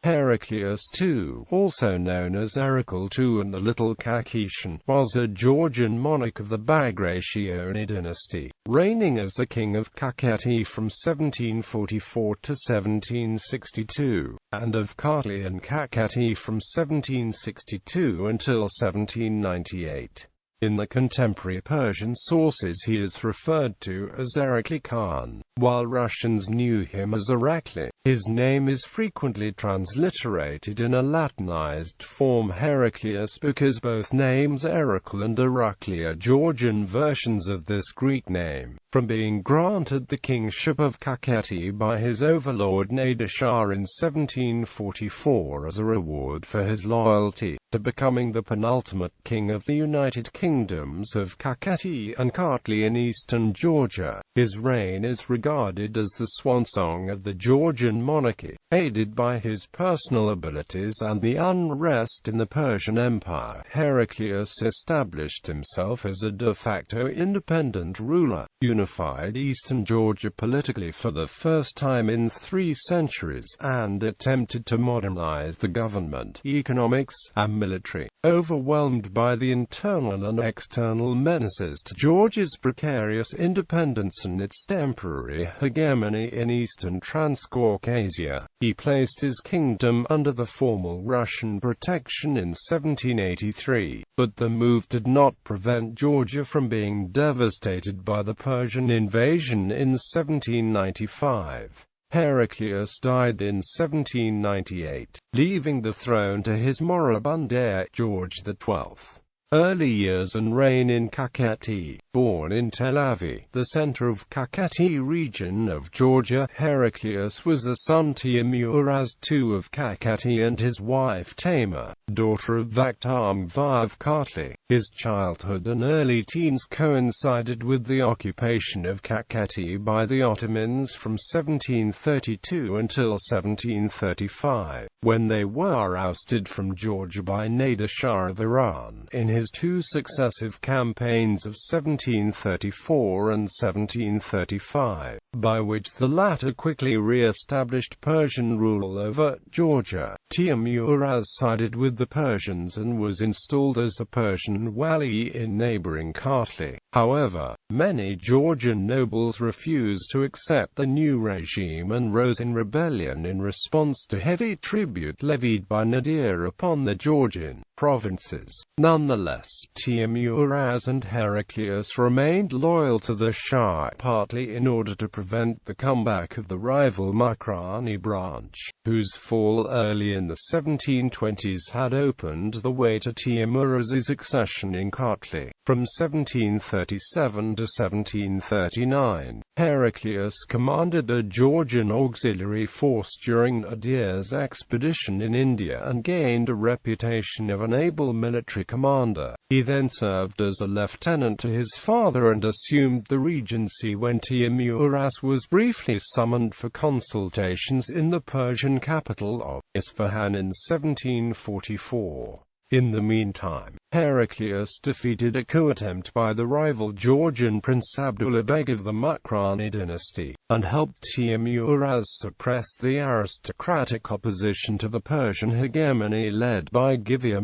Heraclius II, also known as Erekli II and the Little Kakhetian, was a Georgian monarch of the Bagrationi dynasty, reigning as the king of Kakheti from 1744 to 1762, and of Kartli and Kakheti from 1762 until 1798. In the contemporary Persian sources he is referred to as Erekli Khan, while Russians knew him as Erekli. His name is frequently transliterated in a Latinized form Heraclius because both names Erekle and Irakli are Georgian versions of this Greek name, from being granted the kingship of Kakheti by his overlord Nader Shah in 1744 as a reward for his loyalty, to becoming the penultimate king of the United Kingdoms of Kakheti and Kartli in eastern Georgia. His reign is regarded as the swan song of the Georgian monarchy, aided by his personal abilities and the unrest in the Persian Empire. Heraclius established himself as a de facto independent ruler, unified eastern Georgia politically for the first time in 3 centuries, and attempted to modernize the government, economics, and military. Overwhelmed by the internal and external menaces to Georgia's precarious independence and its temporary hegemony in eastern Transcaucasia, he placed his kingdom under the formal Russian protection in 1783, but the move did not prevent Georgia from being devastated by the Persian invasion in 1795. Heraclius died in 1798, leaving the throne to his moribund heir, George XII. Early years and reign in Kakheti. Born in Tel Aviv, the center of Kakheti region of Georgia, Heraclius was the son Timuraz II of Kakheti and his wife Tamar, daughter of Vakhtang I of Kartli. His childhood and early teens coincided with the occupation of Kakheti by the Ottomans from 1732 until 1735, when they were ousted from Georgia by Nader Shah of Iran in his 2 successive campaigns of 1734 and 1735, by which the latter quickly re-established Persian rule over Georgia. Timuraz sided with the Persians and was installed as a Persian wali in neighboring Kartli. However, many Georgian nobles refused to accept the new regime and rose in rebellion in response to heavy tribute levied by Nadir upon the Georgian provinces. Nonetheless, Timuraz and Heraclius remained loyal to the Shah, partly in order to prevent the comeback of the rival Bagrationi branch, whose fall early in the 1720s had opened the way to Timuraz's accession in Kartli. From 1737 to 1739, Heraclius commanded a Georgian auxiliary force during Nadir's expedition in India and gained a reputation of an able military commander. He then served as a lieutenant to his father and assumed the regency when Timuraz was briefly summoned for consultations in the Persian capital of Isfahan in 1744. In the meantime, Heraclius defeated a coup attempt by the rival Georgian Prince Abdullah Beg of the Bagrationi dynasty, and helped Timuraz suppress the aristocratic opposition to the Persian hegemony led by Givya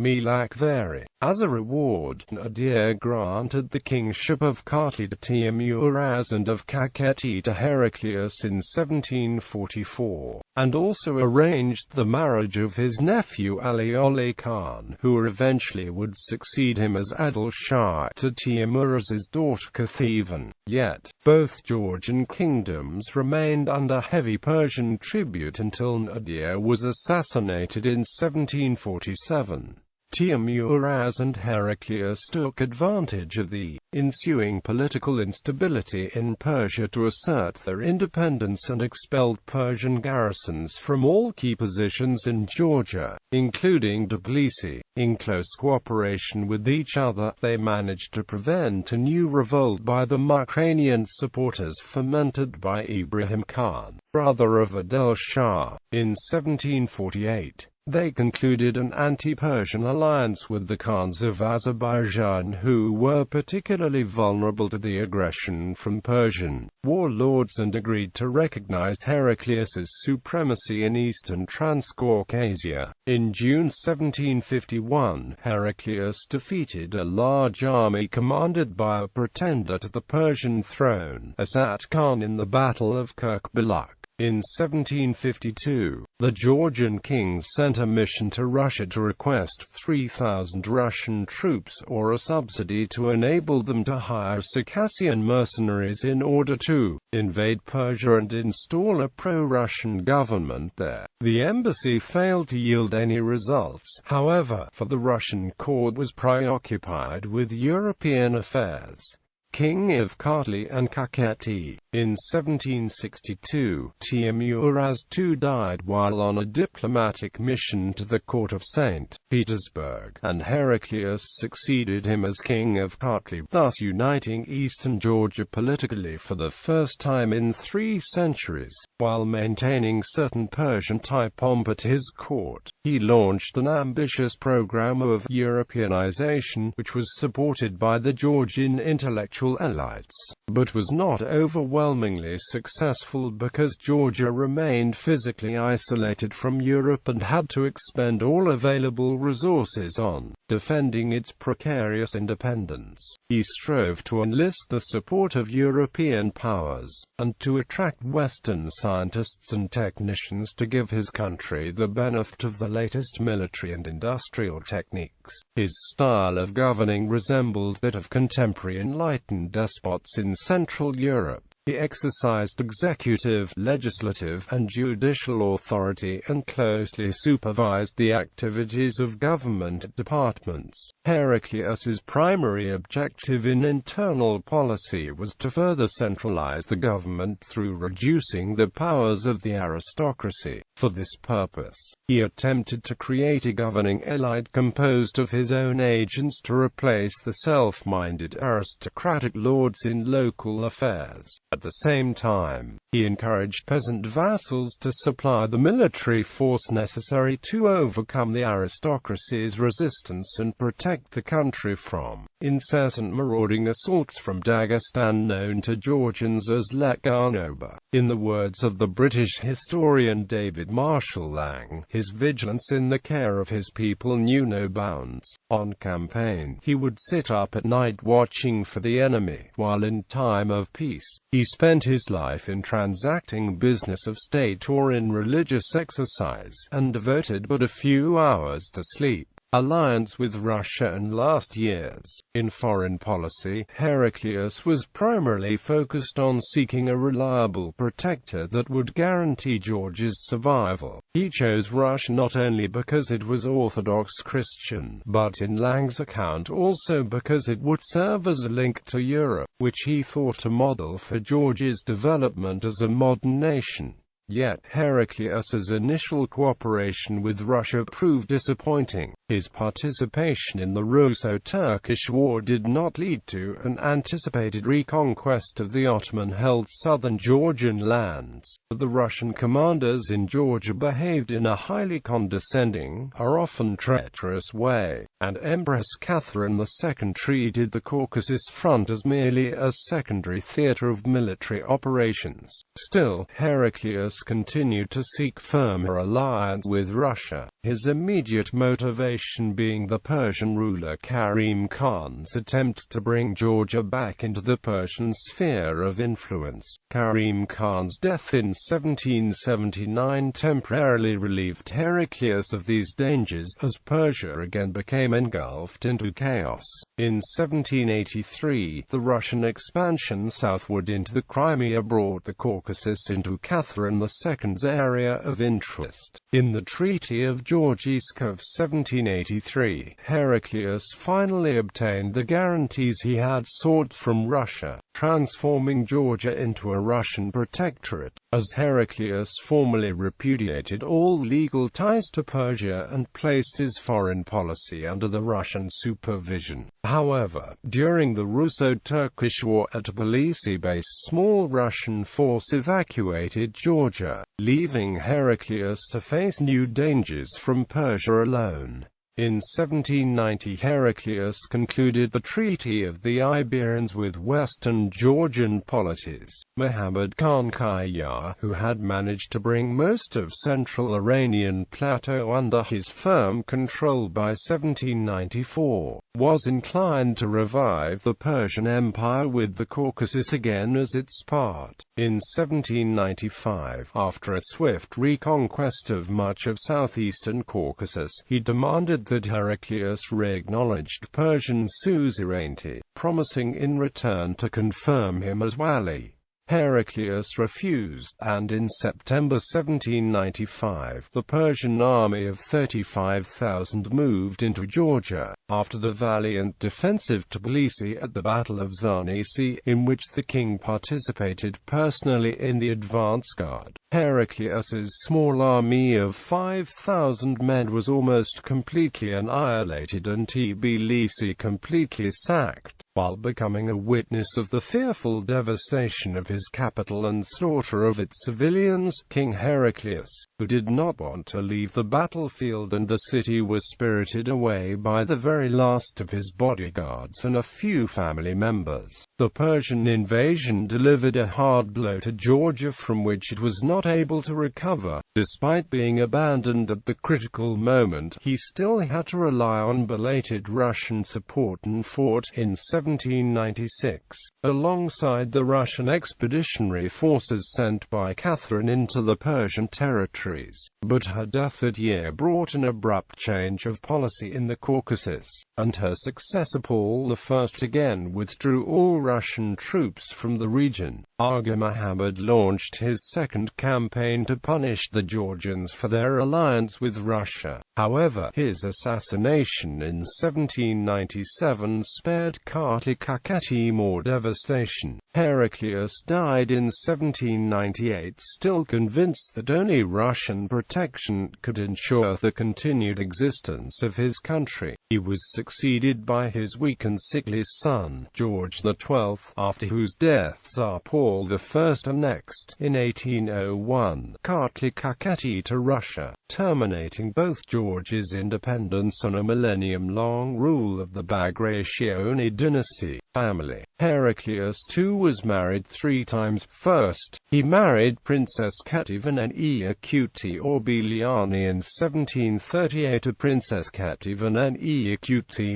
Veri. As a reward, Nadir granted the kingship of Kartli to Timuraz and of Kakheti to Heraclius in 1744, and also arranged the marriage of his nephew Erekli Khan, who eventually would succeed him as Adil Shah, to Timuraz's daughter Kakheti. Yet, both Georgian kingdoms remained under heavy Persian tribute until Nadir was assassinated in 1747. Timuraz and Heraclius took advantage of the ensuing political instability in Persia to assert their independence and expelled Persian garrisons from all key positions in Georgia, including Tbilisi. In close cooperation with each other, they managed to prevent a new revolt by the Ukrainian supporters fomented by Ibrahim Khan, brother of Adil Shah, in 1748. They concluded an anti-Persian alliance with the Khans of Azerbaijan, who were particularly vulnerable to the aggression from Persian warlords, and agreed to recognize Heraclius's supremacy in eastern Transcaucasia. In June 1751, Heraclius defeated a large army commanded by a pretender to the Persian throne, Asat Khan, in the Battle of Kirkbalak. In 1752, the Georgian king sent a mission to Russia to request 3,000 Russian troops or a subsidy to enable them to hire Circassian mercenaries in order to invade Persia and install a pro-Russian government there. The embassy failed to yield any results, however, for the Russian court was preoccupied with European affairs. King of Kartli and Kakheti. In 1762, Teimuraz II died while on a diplomatic mission to the court of St. Petersburg, and Heraclius succeeded him as king of Kartli, thus uniting eastern Georgia politically for the first time in 3 centuries. While maintaining certain Persian-type pomp at his court, he launched an ambitious program of Europeanization, which was supported by the Georgian intellectual elites, but was not overwhelmingly successful because Georgia remained physically isolated from Europe and had to expend all available resources on defending its precarious independence. He strove to enlist the support of European powers, and to attract Western scientists and technicians to give his country the benefit of the latest military and industrial techniques. His style of governing resembled that of contemporary enlightened despots in Central Europe. He exercised executive, legislative, and judicial authority and closely supervised the activities of government departments. Heraclius's primary objective in internal policy was to further centralize the government through reducing the powers of the aristocracy. For this purpose, he attempted to create a governing elite composed of his own agents to replace the self-minded aristocratic lords in local affairs. At the same time, he encouraged peasant vassals to supply the military force necessary to overcome the aristocracy's resistance and protect the country from incessant marauding assaults from Dagestan, known to Georgians as Lekanoba. In the words of the British historian David Marshall Lang, his vigilance in the care of his people knew no bounds. On campaign, he would sit up at night watching for the enemy, while in time of peace, he spent his life in transacting business of state or in religious exercise, and devoted but a few hours to sleep. Alliance with Russia and last years. In foreign policy, Heraclius was primarily focused on seeking a reliable protector that would guarantee Georgia's survival. He chose Russia not only because it was Orthodox Christian, but in Lang's account also because it would serve as a link to Europe, which he thought a model for Georgia's development as a modern nation. Yet, Heraclius's initial cooperation with Russia proved disappointing. His participation in the Russo-Turkish War did not lead to an anticipated reconquest of the Ottoman-held southern Georgian lands. The Russian commanders in Georgia behaved in a highly condescending, often treacherous way, and Empress Catherine II treated the Caucasus Front as merely a secondary theater of military operations. Still, Heraclius continued to seek firmer alliance with Russia, his immediate motivation being the Persian ruler Kartli Khan's attempt to bring Georgia back into the Persian sphere of influence. Kartli Khan's death in 1779 temporarily relieved Heraclius of these dangers, as Persia again became engulfed into chaos. In 1783, the Russian expansion southward into the Crimea brought the Caucasus into Catherine II's area of interest. In the Treaty of Georgisk of 1783, Heraclius finally obtained the guarantees he had sought from Russia, transforming Georgia into a Russian protectorate, as Heraclius formally repudiated all legal ties to Persia and placed his foreign policy under the Russian supervision. However, during the Russo-Turkish War at Tbilisi base, small Russian force evacuated Georgia, leaving Heraclius to face new dangers from Persia alone. In 1790 Heraclius concluded the Treaty of the Iberians with western Georgian polities. Muhammad Khan Kayar, who had managed to bring most of central Iranian plateau under his firm control by 1794, was inclined to revive the Persian Empire with the Caucasus again as its part. In 1795, after a swift reconquest of much of southeastern Caucasus, he demanded that Heraclius re-acknowledged Persian suzerainty, promising in return to confirm him as wali. Heraclius refused, and in September 1795, the Persian army of 35,000 moved into Georgia, after the valiant defense of Tbilisi at the Battle of Zarnisi, in which the king participated personally in the advance guard. Heraclius's small army of 5,000 men was almost completely annihilated and Tbilisi completely sacked, while becoming a witness of the fearful devastation of his capital and slaughter of its civilians. King Heraclius, who did not want to leave the battlefield and the city, was spirited away by the very last of his bodyguards and a few family members. The Persian invasion delivered a hard blow to Georgia from which it was not able to recover. Despite being abandoned at the critical moment, he still had to rely on belated Russian support and fought in 1796, alongside the Russian expeditionary forces sent by Catherine into the Persian territories. But her death that year brought an abrupt change of policy in the Caucasus, and her successor Paul I again withdrew all Russian troops from the region. Aga Muhammad launched his second campaign to punish the Georgians for their alliance with Russia. However, his assassination in 1797 spared Kartli Kakheti more devastation. Heraclius died in 1798, still convinced that only Russian protection could ensure the continued existence of his country. He was succeeded by his weak and sickly son, George XII, after whose death Tsar Paul I annexed, in 1801, Kartli Kakheti to Russia, terminating both Georgia's independence and a millennium-long rule of the Bagrationi dynasty family. Heraclius II was married 3 times. First, he married Princess Kakheti and Erekli Orbiliani in 1738 to Princess Kakheti and Erekli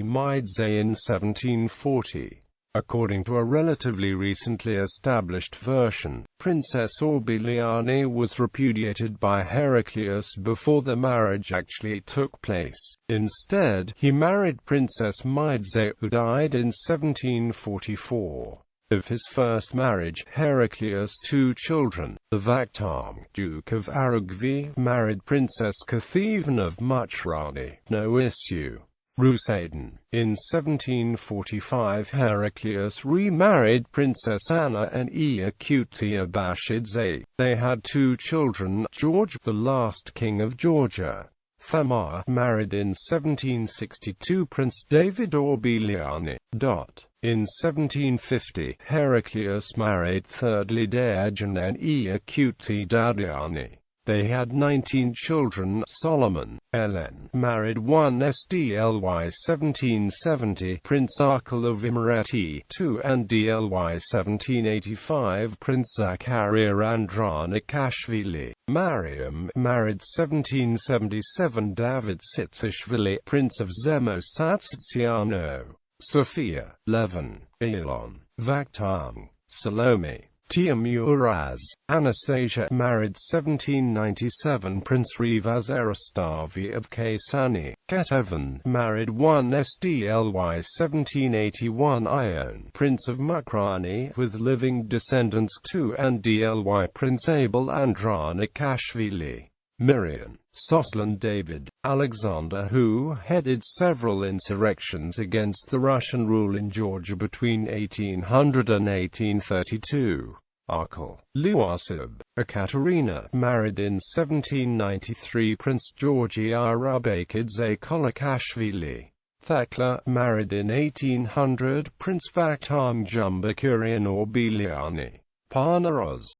in 1740. According to a relatively recently established version, Princess Orbiliani was repudiated by Heraclius before the marriage actually took place. Instead, he married Princess Maidze, who died in 1744. Of his first marriage, Heraclius' 2 children, the Vakhtang, Duke of Aragvi, married Princess Kakheti of Muchrani, no issue. Rusaden. In 1745 Heraclius remarried Princess Anna and Erekli Abashidze. They had 2 children, George, the last king of Georgia. Thamar married in 1762 Prince David Orbiliani. In 1750, Heraclius married thirdly Dejan and Erekli Dadiani. They had 19 children. Solomon, Helen, married 1 Sdly 1770 Prince Arkell of Imereti, 2 and Dly 1785 Prince Zakaria Andronikashvili. Mariam, married 1777 David Sitsishvili, Prince of Zemosatskiano. Sophia, Levin, Elon, Vakhtang, Salome, Tiamuraz. Anastasia, married 1797 Prince Rivaz Erastavi of Kasani. Ketevan, married 1 Sdly 1781 Ion, Prince of Mukrani, with living descendants 2 and Dly Prince Abel Andronikashvili. Miriam, Soslan David, Alexander, who headed several insurrections against the Russian rule in Georgia between 1800 and 1832. Arkell, Luasib, Ekaterina, married in 1793 Prince Georgi Arabakidze Kolakashvili. Thekla, married in 1800 Prince Vakhtang Jumbakurian Orbeliani. Parnaros.